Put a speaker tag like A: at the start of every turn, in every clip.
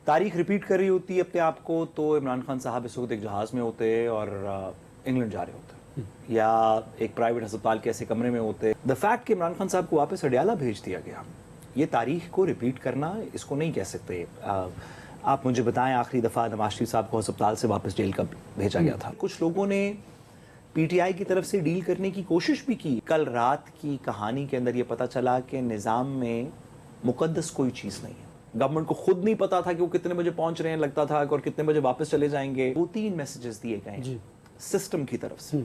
A: تاریخ ریپیٹ کر رہی ہوتی ہے اپنے آپ کو تو عمران خان صاحب اس وقت ایک جہاز میں ہوتے اور انگلینڈ جا رہے ہوتے یا ایک پرائیویٹ ہسپتال کے ایسے کمرے میں ہوتے. دا فیکٹ کہ عمران خان صاحب کو واپس اڈیالہ بھیج دیا گیا، یہ تاریخ کو ریپیٹ کرنا اس کو نہیں کہہ سکتے. آپ مجھے بتائیں آخری دفعہ نواز شریف صاحب کو ہسپتال سے واپس جیل کب بھیجا گیا تھا؟ کچھ لوگوں نے پی ٹی آئی کی طرف سے ڈیل کرنے کی کوشش بھی کی. کل رات کی کہانی کے اندر یہ پتہ چلا کہ نظام میں مقدس کوئی چیز نہیں ہے. گورنمنٹ کو خود نہیں پتا تھا کہ وہ کتنے بجے پہنچ رہے ہیں، لگتا تھا اور کتنے بجے واپس چلے جائیں گے. 2-3 میسیجز دیے گئے ہیں سسٹم کی طرف سے.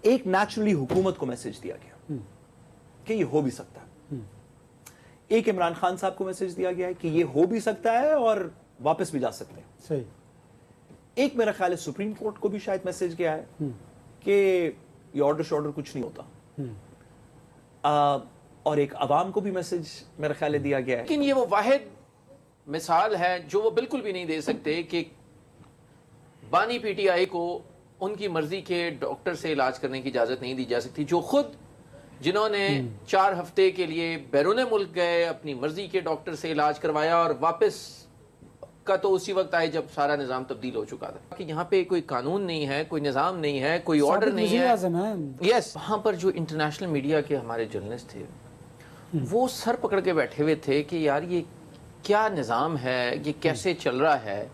A: ایک نیچرلی حکومت کو میسج دیا گیا کہ یہ ہو بھی سکتا ہے. ایک عمران خان صاحب کو میسج دیا گیا ہے کہ یہ ہو بھی سکتا ہے اور واپس بھی جا سکتے ہیں.
B: صحیح.
A: ایک میرا خیال ہے سپریم کورٹ کو بھی شاید میسج گیا ہے کہ یہ آرڈر شارڈر کچھ نہیں ہوتا. اور ایک عوام کو بھی میسج میرا خیال ہے دیا گیا ہے.
C: لیکن یہ وہ واحد مثال ہے جو وہ بالکل بھی نہیں دے سکتے کہ بانی پی ٹی آئی کو ان کی مرضی کے ڈاکٹر سے علاج کرنے کی اجازت نہیں دی جا سکتی، جو خود جنہوں نے 4 ہفتے کے لیے بیرون ملک گئے، اپنی مرضی کے ڈاکٹر سے علاج کروایا اور واپس کا تو اسی وقت آئے جب سارا نظام تبدیل ہو چکا تھا. کہ یہاں پہ کوئی قانون نہیں ہے، کوئی نظام نہیں ہے، کوئی آرڈر نہیں ہے. یس، وہاں پر جو انٹرنیشنل میڈیا کے ہمارے جرنلسٹ تھے وہ سر پکڑ کے بیٹھے ہوئے تھے کہ یار یہ کیا نظام ہے، یہ کیسے چل رہا ہے.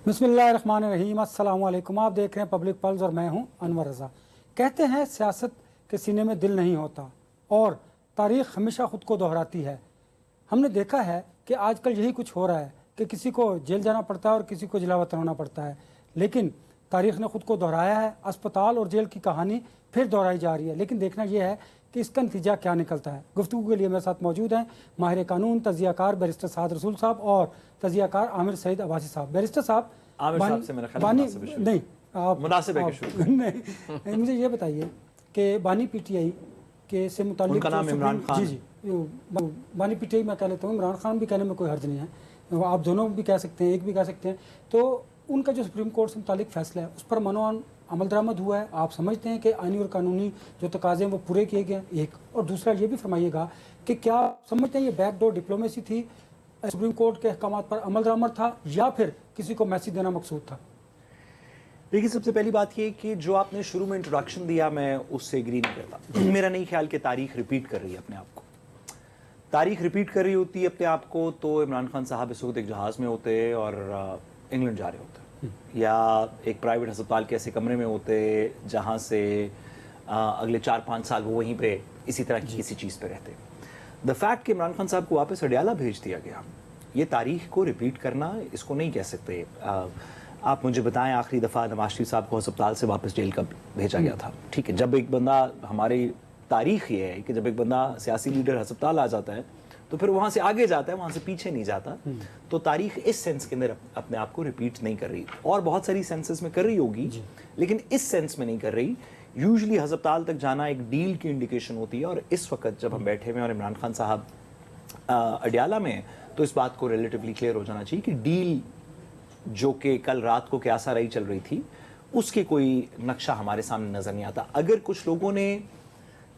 B: بسم اللہ الرحمن الرحیم. السلام علیکم. آپ دیکھ رہے ہیں پبلک پلس اور میں ہوں انور رضا. کہتے ہیں سیاست کے سینے میں دل نہیں ہوتا اور تاریخ ہمیشہ خود کو دہراتی ہے. ہم نے دیکھا ہے کہ آج کل یہی کچھ ہو رہا ہے کہ کسی کو جیل جانا پڑتا ہے اور کسی کو جلا وطن ہونا پڑتا ہے، لیکن تاریخ نے خود کو دہرایا ہے. اسپتال اور جیل کی کہانی پھر دہرائی جا رہی ہے، لیکن دیکھنا یہ ہے کہ اس کا نتیجہ کیا نکلتا ہے. گفتگو کے لیے میرے ساتھ موجود ہیں ماہر قانون، تجزیہ کار بیرسٹر سعد رسول صاحب اور تجزیہ کار عامر سعید عباسی صاحب. بیرسٹر صاحب، مجھے یہ بتائیے کہ بانی پی ٹی آئی کے سے متعلق
A: ان کا نام عمران خان.
B: جی بانی پی ٹی آئی میں کہہ لیتا ہوں، عمران خان بھی کہنے میں کوئی حرج نہیں ہے، آپ دونوں بھی کہہ سکتے ہیں، ایک بھی کہہ سکتے ہیں. تو ان کا جو سپریم کورٹ سے متعلق فیصلہ ہے اس پر منوان عمل درآمد ہوا ہے. آپ سمجھتے ہیں کہ آئینی اور قانونی جو تقاضے ہیں وہ پورے کیے گئے؟ ایک اور دوسرا یہ بھی فرمائیے گا کہ کیا سمجھتے ہیں یہ بیک ڈور ڈپلومیسی تھی، سپریم کورٹ کے احکامات پر عمل درآمد تھا، یا پھر کسی کو میسج دینا مقصود تھا؟
A: دیکھیے، سب سے پہلی بات یہ کہ جو آپ نے شروع میں انٹروڈکشن دیا میں اس سے ایگری نہیں کرتا. میرا نہیں خیال کہ تاریخ ریپیٹ کر رہی ہے اپنے آپ کو. تاریخ ریپیٹ کر رہی ہوتی ہے اپنے آپ کو تو عمران خان صاحب اس وقت ایک جہاز میں ہوتے اور انگلینڈ جا رہے ہوتے یا ایک پرائیویٹ ہسپتال کے ایسے کمرے میں ہوتے جہاں سے اگلے 4-5 سال وہ وہیں پہ اسی طرح کی کسی چیز پہ رہتے. دا فیکٹ کہ عمران خان صاحب کو واپس اڈیالہ بھیج دیا گیا، یہ تاریخ کو ریپیٹ کرنا اس کو نہیں کہہ سکتے. آپ مجھے بتائیں آخری دفعہ نواز شریف صاحب کو ہسپتال سے واپس جیل کب بھیجا گیا تھا؟ ٹھیک ہے، جب ایک بندہ، ہماری تاریخ یہ ہے کہ جب ایک بندہ سیاسی لیڈر ہسپتال آ جاتا ہے تو پھر وہاں سے آگے جاتا ہے، وہاں سے پیچھے نہیں جاتا. تو تاریخ اس سینس کے اندر اپنے آپ کو ریپیٹ نہیں کر رہی، اور بہت ساری سینسز میں کر رہی ہوگی لیکن اس سینس میں نہیں کر رہی. یوزلی ہسپتال تک جانا ایک ڈیل کی انڈیکیشن ہوتی ہے، اور اس وقت جب ہم بیٹھے ہوئے اور عمران خان صاحب اڈیالہ میں، تو اس بات کو ریلیٹیولی کلیئر ہو جانا چاہیے کہ ڈیل جو کہ کل رات کو کیا سا رہی چل رہی تھی اس کے کوئی نقشہ ہمارے سامنے نظر نہیں آتا. اگر کچھ لوگوں نے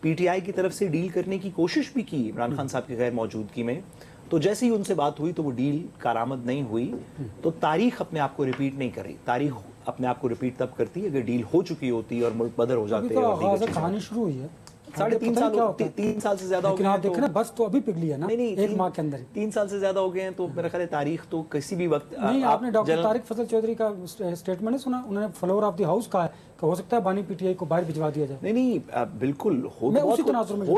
A: پی ٹی آئی کی طرف سے ڈیل کرنے کی کوشش بھی کی عمران خان صاحب کی غیر موجودگی میں، تو جیسے ہی ان سے بات ہوئی تو وہ ڈیل کارآمد نہیں ہوئی. تو تاریخ اپنے آپ کو ریپیٹ نہیں کر رہی. تاریخ اپنے آپ کو ریپیٹ تب کرتی ہے اگر ڈیل ہو چکی ہوتی اور ملک بدر ہو جاتے.
B: کہانی شروع ہوئی ہے
A: 3.5 سال سے زیادہ ہو گئے ہیں.
B: آپ دیکھیں نا، بس تو ابھی پگھلی ہے نا ایک ماہ کے اندر.
A: 3 سال سے زیادہ ہو گئے ہیں تو میرا خیال ہے تاریخ تو کسی بھی وقت
B: نہیں. آپ نے ڈاکٹر طارق فضل چودھری کا اسٹیٹمنٹ نہیں سنا؟ انہوں نے فلور آف دی ہاؤس کہا ہے کہ ہو سکتا ہے بانی پی ٹی آئی کو باہر بھجوا دیا جائے.
A: نہیں بالکل ہو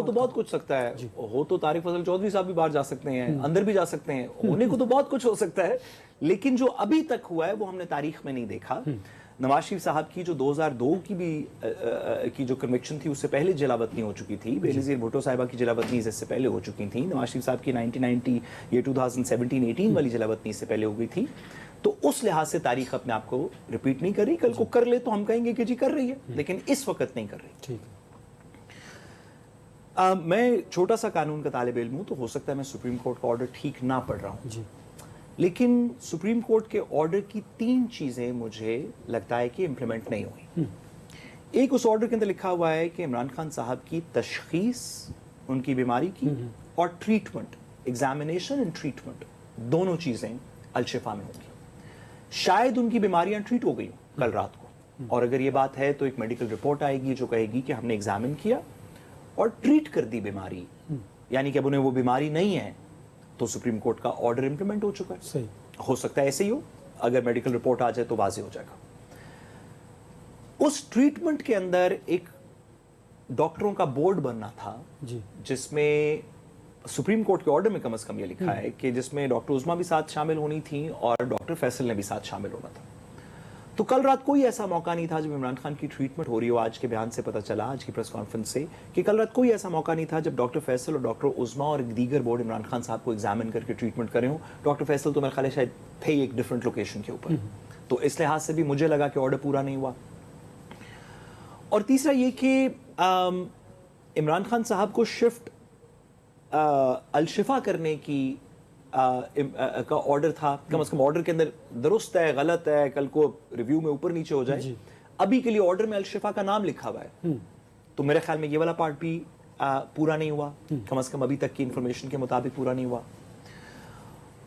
A: تو بہت کچھ سکتا ہے. ہو تو طارق فضل چودھری صاحب بھی باہر جا سکتے ہیں، اندر بھی جا سکتے ہیں، ہونے کو تو بہت کچھ ہو سکتا ہے، لیکن جو ابھی تک ہوا ہے وہ ہم نے تاریخ میں نہیں دیکھا. نواز شریف صاحب کی جو 2002 کی بھی کی جو کنوکشن تھی اس سے پہلے جلا وطنی ہو چکی تھی. بے نظیر بھٹو صاحبہ کی جلا وطنی اس سے پہلے ہو چکی تھی. نواز شریف صاحب کی 1990 یہ 2017-18 والی جلا وطنی اس سے پہلے ہو گئی تھی. تو اس لحاظ سے تاریخ اپنے آپ کو ریپیٹ نہیں کر رہی. کل کو کر لے تو ہم کہیں گے کہ جی کر رہی ہے، لیکن اس وقت نہیں کر رہی.
B: ٹھیک
A: ہے. میں چھوٹا سا قانون کا طالب علم ہوں، تو ہو سکتا ہے میں سپریم کورٹ کا آرڈر ٹھیک نہ پڑھ رہا ہوں، لیکن سپریم کورٹ کے آرڈر کی 3 چیزیں مجھے لگتا ہے کہ امپلیمنٹ نہیں ہوئی. ایک، اس آرڈر کے اندر لکھا ہوا ہے کہ عمران خان صاحب کی تشخیص ان کی بیماری کی اور ٹریٹمنٹ एग्जामिनेशन एंड ट्रीटमेंट दोनों चीजें अल-शिफा में होंगी। शायद उनकी बीमारियां ट्रीट हो गई कल रात को, और अगर ये बात है तो एक मेडिकल रिपोर्ट आएगी जो कहेगी कि हमने एग्जामिन किया और ट्रीट कर दी बीमारी, यानी कि अब उन्हें वो बीमारी नहीं है, तो सुप्रीम कोर्ट का ऑर्डर इंप्लीमेंट हो चुका है।
B: सही।
A: हो सकता है ऐसे ही हो, अगर मेडिकल रिपोर्ट आ जाए तो वाजे हो जाएगा। उस ट्रीटमेंट के अंदर एक डॉक्टरों का बोर्ड बनना था
B: जी।
A: जिसमें सुप्रीम कोर्ट के ऑर्डर में कम से कम ये लिखा है कि जिसमें डॉक्टर उस्मा भी साथ शामिल होनी थी और डॉक्टर फैसल ने भी साथ शामिल होना था। तो कल रात कोई ऐसा मौका नहीं था जब इमरान खान की ट्रीटमेंट हो रही हो, आज के बयान से पता चला, आज की प्रेस कॉन्फ्रेंस से, कि कल रात कोई ऐसा मौका नहीं था जब डॉक्टर फैसल और डॉक्टर उस्मा और दीगर बोर्ड इमरान खान साहब को एग्जामिन करके ट्रीटमेंट करे हों। डॉक्टर फैसल तो मेरे ख्याल है शायद थे एक डिफरेंट लोकेशन के ऊपर, तो इस लिहाज से भी मुझे लगा कि ऑर्डर पूरा नहीं हुआ। और तीसरा ये कि इमरान खान साहब को शिफ्ट अल-शिफा करने की का ऑर्डर था, कम से कम ऑर्डर के अंदर दुरुस्त है गलत है कल को रिव्यू में ऊपर नीचे हो जाए, अभी के लिए ऑर्डर में अल-शिफा का नाम लिखा हुआ है, तो मेरे ख्याल में ये वाला पार्ट भी पूरा नहीं हुआ, कम से कम अभी तक की इंफॉर्मेशन के मुताबिक पूरा नहीं हुआ।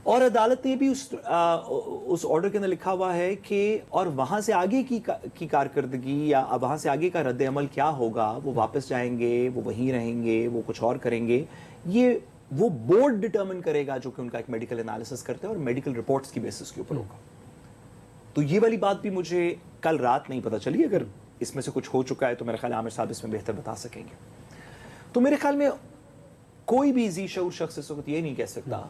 A: और अदालत ने भी उस ऑर्डर के अंदर लिखा हुआ है कि और वहां से आगे की कारकर्दगी या वहां से आगे का रद्द अमल क्या होगा, वो वापस जाएंगे, वो वहीं रहेंगे, वो कुछ और करेंगे, ये वो बोर्ड डिटरमिन करेगा जो कि उनका एक मेडिकल एनालिसिस करते हैं और मेडिकल रिपोर्ट्स की बेसिस के ऊपर होगा। तो ये वाली बात भी मुझे कल रात नहीं पता चली, अगर इसमें से कुछ हो चुका है तो मेरे ख्याल आमिर साहब इसमें बेहतर बता सकेंगे। तो मेरे ख्याल में कोई भी जी शऊर शख्स इस वक्त ये नहीं कह सकता,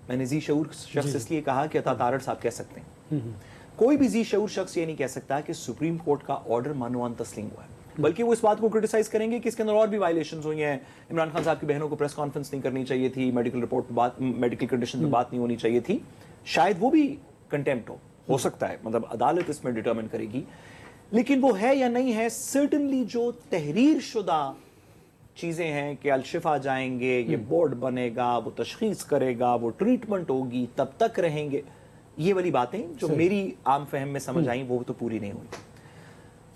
A: मैंने जी शऊर शख्स इसलिए कहा कि अता तारड़ साहब कह सकते हैं, कोई भी जी शऊर शख्स ये नहीं कह सकता कि सुप्रीम कोर्ट का ऑर्डर मानवान तस्लीम हुआ है, बल्कि वो इस बात को क्रिटिसाइज करेंगे कि इसके अंदर और भी वायलेशंस हुई हैं, इमरान खान साहब की बहनों को प्रेस कॉन्फ्रेंस नहीं करनी चाहिए थी, मेडिकल रिपोर्ट पे बात, मेडिकल कंडीशन पे बात नहीं होनी चाहिए थी, शायद वो भी कंटेम्प्ट हो सकता है, मतलब अदालत इसमें डिटरमिन करेगी, लेकिन वो है या नहीं है, सर्टनली जो तहरीर शुदा चीजें हैं कि अल-शिफा जाएंगे, ये बोर्ड बनेगा, वो तशखीस करेगा, वो ट्रीटमेंट होगी, तब तक रहेंगे, ये वाली बातें जो मेरी आम फहम में समझ आई वो तो पूरी नहीं हुई।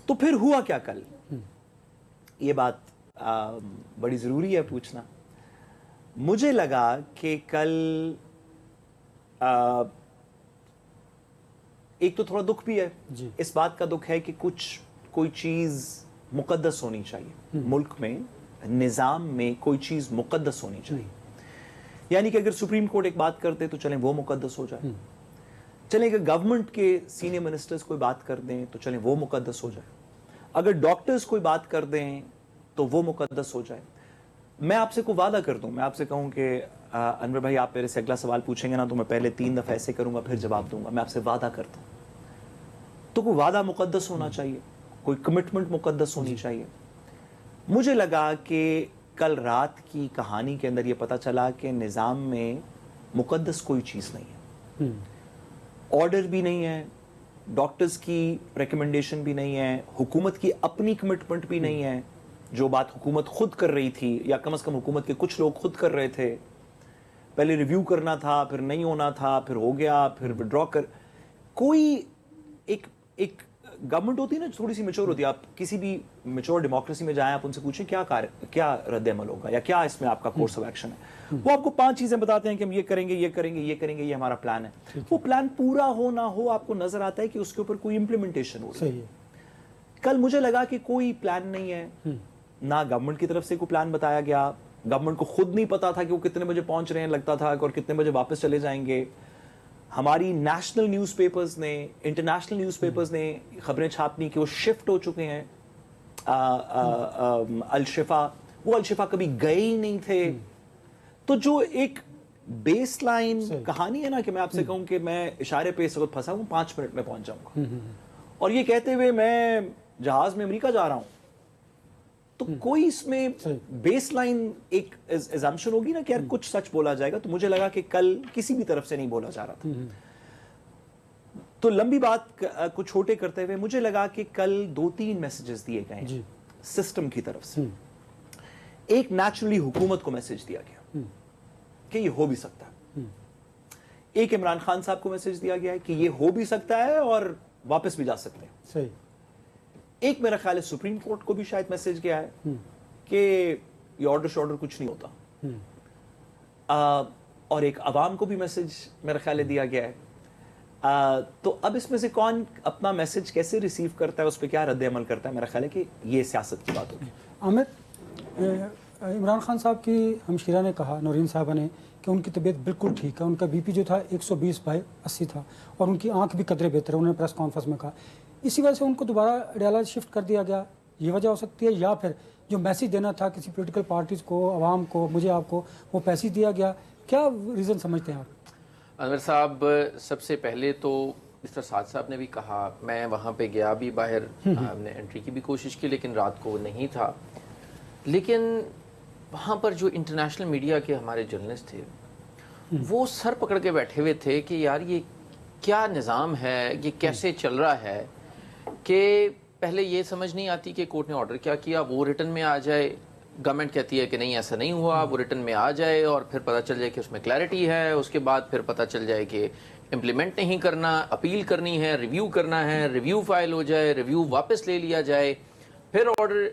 A: तो फिर हुआ क्या कल, ये बात बड़ी जरूरी है पूछना। मुझे लगा कि कल एक तो थोड़ा दुख भी है, इस बात का दुख है कि कोई चीज मुकद्दस होनी चाहिए मुल्क में, निजाम में कोई चीज मुकद्दस होनी चाहिए, यानी कि अगर सुप्रीम कोर्ट एक बात करते तो चलें वो मुकद्दस हो जाए, चलें अगर गवर्नमेंट के सीनियर मिनिस्टर्स कोई बात कर दें तो चलें वो मुकद्दस हो जाए, अगर डॉक्टर्स कोई बात कर दें तो वो मुकद्दस हो जाए। मैं आपसे कोई वादा कर दूं, मैं आपसे कहूं कि अनवर भाई आप मेरे से अगला सवाल पूछेंगे ना तो मैं पहले 3 दफा ऐसे करूंगा फिर जवाब दूंगा, मैं आपसे वादा करता हूं, तो कोई वादा मुकद्दस होना चाहिए, कोई कमिटमेंट मुकद्दस होनी चाहिए। मुझे लगा कि कल रात की कहानी के अंदर ये पता चला कि निज़ाम में मुकद्दस कोई चीज़ नहीं है, ऑर्डर भी नहीं है, डॉक्टर्स की रिकमेंडेशन भी नहीं है, हुकूमत की अपनी कमिटमेंट भी नहीं है, जो बात हुकूमत खुद कर रही थी या कम से कम हुकूमत के कुछ लोग खुद कर रहे थे, पहले रिव्यू करना था, फिर नहीं होना था, फिर हो गया, फिर विड्रॉ कर, कोई एक गवर्नमेंट होती है ना थोड़ी सी मेच्योर होती है, आप किसी भी मेच्योर डेमोक्रेसी में जाएं, आप उनसे पूछें क्या रद्द अमल होगा या क्या इसमें आपका कोर्स ऑफ एक्शन है, वो आपको 5 चीजें बताते हैं कि हम ये करेंगे ये करेंगे ये करेंगे, ये हमारा प्लान है। वो प्लान पूरा हो ना हो आपको नजर आता है कि उसके ऊपर कोई इंप्लीमेंटेशन हो रही है। कल मुझे लगा कि कोई प्लान नहीं है, ना गवर्नमेंट की तरफ से कोई प्लान बताया गया, गवर्नमेंट को खुद नहीं पता था कि वो कितने बजे पहुंच रहे हैं, लगता था और कितने बजे वापस चले जाएंगे। हमारी नेशनल न्यूज़पेपर्स ने, इंटरनेशनल न्यूज़पेपर्स ने खबरें छापनी कि वो शिफ्ट हो चुके हैं अल-शिफा, वो अल-शिफा कभी गए ही नहीं थे। तो जो एक बेस लाइन कहानी है ना कि मैं आपसे कहूं कि मैं इशारे पे इस वक्त फंसा हूं, 5 मिनट में पहुंच जाऊंगा, और ये कहते हुए मैं जहाज में अमेरिका जा रहा हूं, तो कोई इसमें बेस लाइन एक एजम्पशन होगी ना कि यार कुछ सच बोला जाएगा। तो मुझे लगा कि कल किसी भी तरफ से नहीं बोला जा रहा था। तो लंबी बात को छोटे करते हुए मुझे लगा कि कल 2-3 मैसेजेस दिए गए सिस्टम की तरफ से। एक नेचुरली हुकूमत को मैसेज दिया गया कि ये हो भी सकता है, एक इमरान खान साहब को मैसेज दिया गया है कि ये हो भी सकता है और वापस भी जा सकते हैं।
B: सही।
A: एक मेरा ख्याल है सुप्रीम कोर्ट को भी शायद मैसेज गया है कि ये ऑर्डर शॉर्डर कुछ नहीं होता। اور ایک عوام کو بھی میسج میرا خیال ہے دیا گیا ہے. تو اب اس میں سے کون اپنا میسج کیسے ریسیو کرتا ہے, اس پہ کیا رد عمل کرتا ہے, میرا خیال ہے کہ یہ سیاست کی بات ہوگی.
B: عامر, عمران خان صاحب کی ہمشیرہ نے کہا, نورین صاحبہ نے, کہ ان کی طبیعت بالکل ٹھیک ہے, ان کا بی پی جو تھا 120/80 تھا, اور ان کی آنکھ بھی قدرے بہتر ہے, انہوں نے پریس کانفرنس میں کہا. اسی وجہ سے ان کو دوبارہ ڈیالائز شفٹ کر دیا گیا, یہ وجہ ہو سکتی ہے, یا پھر جو میسیج دینا تھا کسی پولیٹیکل پارٹیز کو, عوام کو, مجھے, آپ کو, وہ پیسج دیا گیا, کیا ریزن سمجھتے ہیں آپ؟
C: انور صاحب, سب سے پہلے تو مسٹر سعد صاحب نے بھی کہا, میں وہاں پہ گیا بھی, باہر ہم نے انٹری کی بھی کوشش کی, لیکن رات کو نہیں تھا. لیکن وہاں پر جو انٹرنیشنل میڈیا کے ہمارے جرنلسٹ تھے, وہ سر پکڑ کے بیٹھے ہوئے تھے کہ یار یہ کیا نظام ہے, یہ کیسے چل رہا ہے, کہ پہلے یہ سمجھ نہیں آتی کہ کورٹ نے آرڈر کیا کیا, وہ ریٹن میں آ جائے, گورنمنٹ کہتی ہے کہ نہیں ایسا نہیں ہوا, وہ ریٹن میں آ جائے, اور پھر پتہ چل جائے کہ اس میں کلیئرٹی ہے, اس کے بعد پھر پتہ چل جائے کہ امپلیمنٹ نہیں کرنا, اپیل کرنی ہے, ریویو کرنا ہے, ریویو فائل ہو جائے, ریویو واپس لے لیا جائے, پھر آرڈر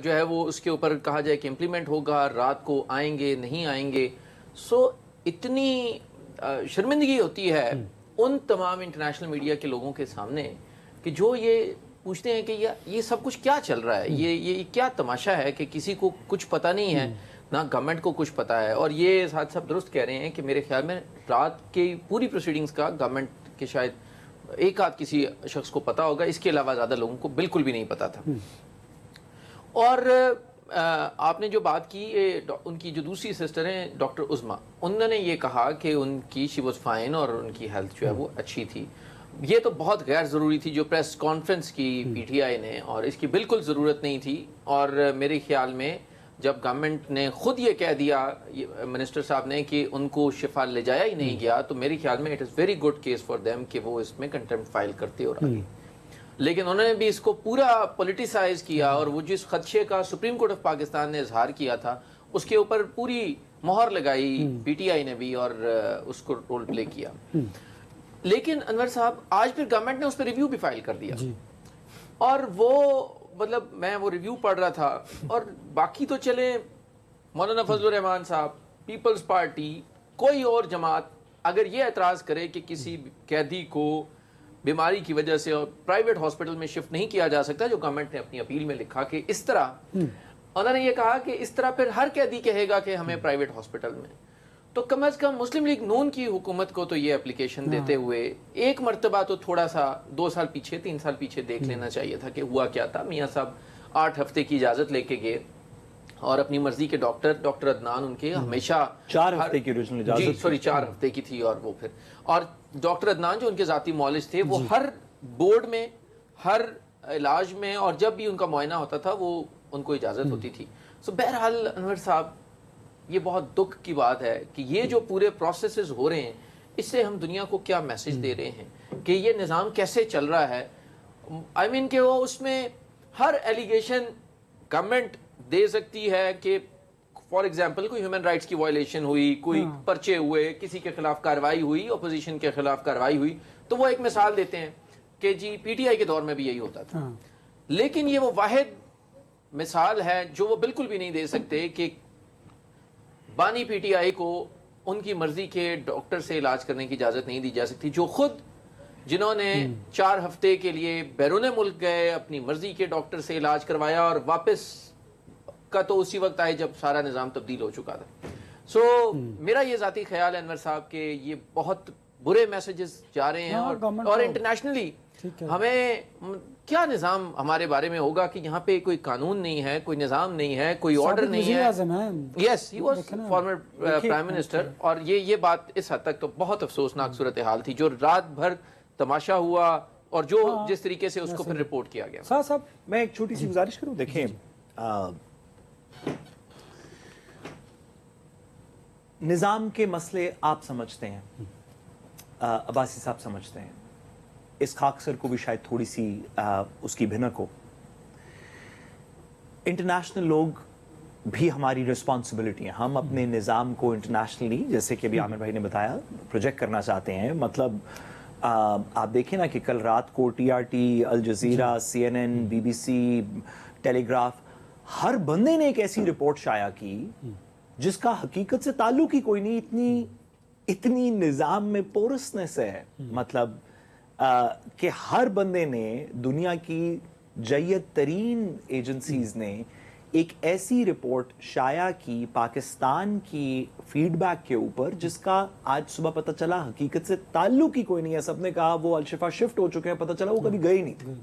C: جو ہے وہ اس کے اوپر کہا جائے کہ امپلیمنٹ ہوگا, رات کو آئیں گے نہیں آئیں گے. سو اتنی شرمندگی ہوتی ہے ان تمام انٹرنیشنل میڈیا کے لوگوں کے سامنے کہ جو یہ پوچھتے ہیں کہ یہ سب کچھ کیا چل رہا ہے, یہ کیا تماشا ہے کہ کسی کو کچھ پتہ نہیں ہے, نہ گورنمنٹ کو کچھ پتہ ہے. اور یہ ساتھ سب درست کہہ رہے ہیں کہ میرے خیال میں رات کی پوری پروسیڈنگز کا گورنمنٹ کے شاید ایک آدھ کسی شخص کو پتہ ہوگا, اس کے علاوہ زیادہ لوگوں کو بالکل بھی نہیں پتہ تھا. اور آپ نے جو بات کی, ان کی جو دوسری سسٹر ہیں ڈاکٹر عظما, انہوں نے یہ کہا کہ ان کی شی واز فائن اور ان کی ہیلتھ جو ہے وہ اچھی تھی. یہ تو بہت غیر ضروری تھی جو پریس کانفرنس کی پی ٹی آئی نے, اور اس کی بالکل ضرورت نہیں تھی. اور میرے خیال میں جب گورنمنٹ نے خود یہ کہہ دیا منسٹر صاحب نے کہ ان کو شفا لے جایا ہی نہیں گیا, تو میرے خیال میں it is very good case for them کہ وہ اس میں کنٹمپٹ فائل کرتے اور آگے. لیکن انہوں نے بھی اس کو پورا پولیٹیسائز کیا, اور وہ جس خدشے کا سپریم کورٹ آف پاکستان نے اظہار کیا تھا اس کے اوپر پوری مہر لگائی پی ٹی آئی نے بھی, اور اس کو رول پلے کیا. لیکن انور صاحب آج پھر گورنمنٹ نے اس پہ ریویو بھی فائل کر دیا, اور وہ مطلب میں وہ ریویو پڑھ رہا تھا, اور باقی تو چلے مولانا فضل الرحمان صاحب, پیپلز پارٹی, کوئی اور جماعت اگر یہ اعتراض کرے کہ کسی قیدی کو بیماری کی وجہ سے پرائیویٹ ہاسپٹل میں شفٹ نہیں کیا جا سکتا, جو گورنمنٹ نے اپنی اپیل میں لکھا کہ اس طرح, انہوں نے یہ کہا کہ اس طرح پھر ہر قیدی کہے گا کہ ہمیں پرائیویٹ ہاسپٹل میں, تو کم از کم مسلم لیگ نون کی حکومت کو تو یہ اپلیکیشن دیتے ہوئے ایک مرتبہ تو تھوڑا سا 2 سال پیچھے 3 سال پیچھے دیکھ لینا چاہیے تھا کہ ہوا کیا تھا. میاں صاحب 8 ہفتے کی اجازت لے کے گئے, اور اپنی مرضی کے ڈاکٹر عدنان ان کے ہمیشہ
A: 4 ہفتے کی اوریجنل اجازت,
C: 4 ہفتے کی تھی, اور وہ پھر, اور ڈاکٹر عدنان جو ان کے ذاتی معالج تھے وہ ہر بورڈ میں, ہر علاج میں, اور جب بھی ان کا معائنہ ہوتا تھا وہ ان کو اجازت ہوتی تھی. سو بہرحال انور صاحب یہ بہت دکھ کی بات ہے کہ یہ جو پورے پروسیسز ہو رہے ہیں, اس سے ہم دنیا کو کیا میسج دے رہے ہیں کہ یہ نظام کیسے چل رہا ہے. آئی مین کہ وہ اس میں ہر ایلیگیشن گورنمنٹ دے سکتی ہے کہ فار ایگزامپل کوئی ہیومن رائٹس کی وائلیشن ہوئی, کوئی پرچے ہوئے, کسی کے خلاف کارروائی ہوئی, اپوزیشن کے خلاف کارروائی ہوئی, تو وہ ایک مثال دیتے ہیں کہ جی پی ٹی آئی کے دور میں بھی یہی ہوتا تھا. لیکن یہ وہ واحد مثال ہے جو وہ بالکل بھی نہیں دے سکتے کہ بانی پی ٹی آئی کو ان کی مرضی کے ڈاکٹر سے علاج کرنے کی اجازت نہیں دی جا سکتی, جو خود جنہوں نے 4 ہفتے کے لیے بیرون ملک گئے, اپنی مرضی کے ڈاکٹر سے علاج کروایا, اور واپس کا تو اسی وقت آئے جب سارا نظام تبدیل ہو چکا تھا. سو میرا یہ ذاتی خیال ہے انور صاحب کہ یہ بہت برے میسیجز جا رہے ہیں, اور انٹرنیشنلی ہمیں کیا نظام ہمارے بارے میں ہوگا کہ یہاں پہ کوئی قانون نہیں ہے, کوئی نظام نہیں ہے, کوئی آرڈر نہیں ہے. Yes, he was former prime minister, اور یہ بات اس حد تک تو بہت افسوسناک صورتحال تھی جو رات بھر تماشا ہوا, اور جو جس طریقے سے اس کو پھر رپورٹ کیا گیا.
B: صاحب
A: میں ایک چھوٹی سی گزارش کروں, دیکھیں نظام کے مسئلے آپ سمجھتے ہیں, عباسی صاحب سمجھتے ہیں, اس خاکسر کو بھی شاید تھوڑی سی اس کی بھنک ہو. انٹرنیشنل لوگ بھی ہماری رسپانسبلٹی ہیں, ہم اپنے نظام کو انٹرنیشنلی, جیسے کہ ابھی عامر بھائی نے بتایا, پروجیکٹ کرنا چاہتے ہیں. مطلب آپ دیکھیں نا کہ کل رات کو T R T, Al Jazeera, C N N, B B C, Telegraph, ہر بندے نے ایک ایسی رپورٹ شائع کی जिसका हकीकत से ताल्लुक ही कोई नहीं, इतनी निज़ाम में पोरसनेस है, मतलब कि हर बंदे ने, दुनिया की जय्यद तरीन एजेंसीज ने एक ऐसी रिपोर्ट शाया की पाकिस्तान की फीडबैक के ऊपर जिसका आज सुबह पता चला हकीकत से ताल्लुक ही कोई नहीं है। सबने कहा वो अलशिफा शिफ्ट हो चुके हैं, पता चला वो कभी गए नहीं थे।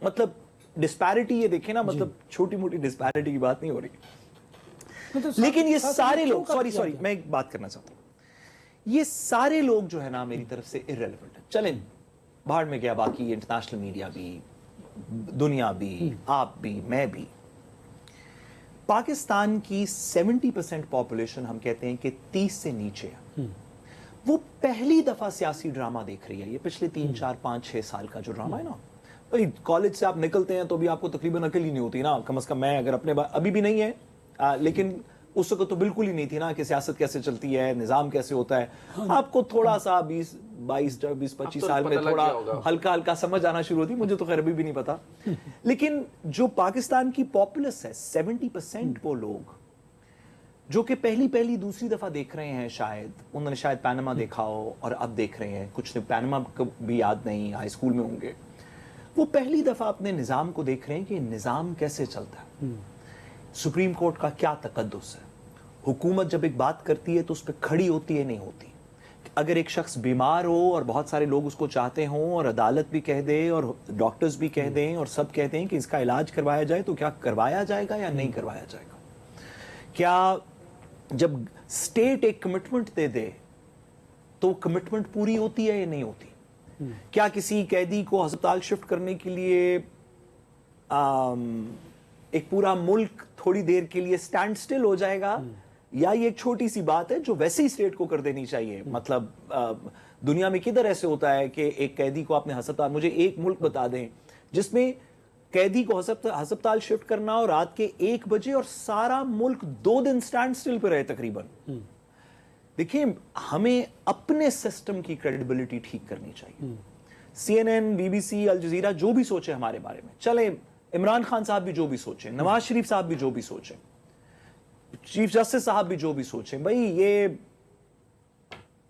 A: मतलब डिस्पैरिटी ये देखे ना, मतलब छोटी मोटी डिस्पैरिटी की बात नहीं हो रही। लेकिन ये सारे लोग, सॉरी मैं एक बात करना चाहता हूं, ये सारे लोग जो है ना मेरी तरफ से इररिलेवेंट है। चलें बाहर में गया, बाकी इंटरनेशनल मीडिया भी, दुनिया भी, आप भी, मैं भी। पाकिस्तान की 70% पॉपुलेशन हम कहते हैं कि 30 से नीचे है। वो पहली दफा सियासी ड्रामा देख रही है। ये पिछले 3, 4, 5, 6 साल का जो ड्रामा है ना, भाई कॉलेज से आप निकलते हैं तो भी आपको तकरीबन अकल ही नहीं होती ना, कम से कम मैं अगर अपने अभी भी नहीं है, लेकिन उस वक्त तो बिल्कुल ही नहीं थी ना कि सियासत कैसे चलती है, निज़ाम कैसे होता है। आपको थोड़ा सा 20-25 साल में थोड़ा हल्का हल्का समझ आना शुरू होती। मुझे तो खैर अभी भी नहीं पता। लेकिन जो पाकिस्तान की पॉपुलस है 70% वो लोग जो कि पहली दूसरी दफा देख रहे हैं, शायद उन्होंने शायद पैनामा देखा हो और अब देख रहे हैं, कुछ ने पैनामा को भी याद नहीं, हाई स्कूल में होंगे, वो पहली दफा अपने निज़ाम को देख रहे हैं कि निज़ाम कैसे चलता है, सुप्रीम कोर्ट का क्या तकद्दुस है, हुकूमत जब एक बात करती है तो उस पर खड़ी होती है, नहीं होती। अगर एक शख्स बीमार हो और बहुत सारे लोग उसको चाहते हों और अदालत भी कह दे और डॉक्टर्स भी कह दें और सब कहते हैं कि इसका इलाज करवाया जाए, तो क्या करवाया जाएगा या नहीं करवाया जाएगा? क्या जब स्टेट एक कमिटमेंट दे दे तो कमिटमेंट पूरी होती है या नहीं होती? क्या किसी कैदी को अस्पताल शिफ्ट करने के लिए एक पूरा मुल्क थोड़ी देर के लिए स्टैंड स्टिल हो जाएगा, या ये एक छोटी सी बात है जो वैसे ही स्टेट को कर देनी चाहिए? मतलब दुनिया में किधर ऐसे होता है कि एक कैदी को आपने अस्पताल, मुझे एक मुल्क बता दें जिसमें कैदी को अस्पताल शिफ्ट करना और रात के 1 बजे और सारा मुल्क 2 दिन स्टैंड स्टिल पे रहे तकरीबन। देखिए, हमें अपने सिस्टम की क्रेडिबिलिटी ठीक करनी चाहिए। CNN, BBC, अल जजीरा जो भी सोचे हमारे बारे में, चले इमरान खान साहब भी जो भी सोचे, नवाज शरीफ साहब भी जो भी सोचे, चीफ जस्टिस साहब भी जो भी सोचे, भाई ये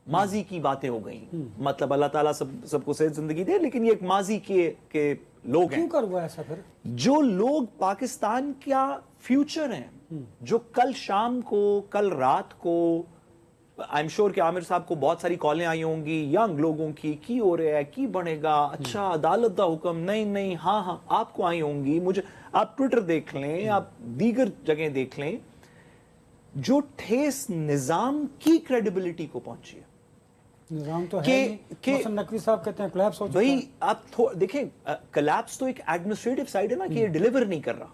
A: माजी की बातें हो गई। मतलब अल्लाह ताला सबको सेहत जिंदगी दे, लेकिन ये एक माजी के लोग हैं।
B: क्यों कर हुआ ऐसा फिर?
A: जो लोग पाकिस्तान का फ्यूचर हैं, जो कल शाम को, कल रात को, आई एम श्योर कि आमिर साहब को बहुत सारी कॉलें आई होंगी यंग लोगों की हो रहा है, की बनेगा, अच्छा अदालत का हुक्म, नहीं, हाँ आपको आई होंगी, मुझे, आप ट्विटर देख लें, आप दीगर जगह देख लें, जो ठेस निजाम की क्रेडिबिलिटी को पहुंची है।
B: निजाम तो है नहीं। नकवी साहब कहते हैं कोलैप्स हो चुका है।
A: भाई आप देखें, कोलैप्स तो एक एडमिनिस्ट्रेटिव साइड है ना, कि ये डिलीवर नहीं कर रहा।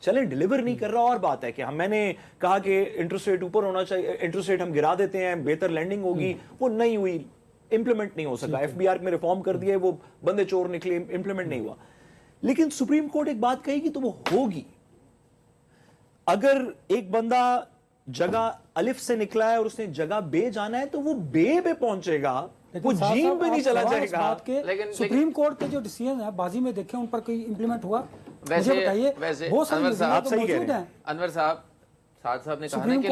A: चलें डिलीवर नहीं कर रहा और बात है कि मैंने कहा कि इंटरेस्ट रेट ऊपर होना चाहिए, इंटरेस्ट रेट हम गिरा देते हैं, बेहतर लैंडिंग होगी, वो नहीं हुई, इंप्लीमेंट नहीं हो सका। FBR में रिफॉर्म कर दिए, वो बंदे चोर निकले, इंप्लीमेंट नहीं हुआ। लेकिन सुप्रीम कोर्ट एक बात कहेगी तो वो होगी। अगर एक बंदा जगह अलिफ से निकला है और उसने जगह बे जाना है तो वो बे पे पहुंचेगा, वो जीन पे नहीं चला जाएगा।
C: लेकिन
B: सुप्रीम कोर्ट के जो डिसीजन है बाजी में देखे, उन पर कोई इंप्लीमेंट हुआ?
C: वैसे
B: बताइए।
C: बहुत सारे
A: आप सही कह रहे हैं।
C: अनवर साहब ने कहा ना कि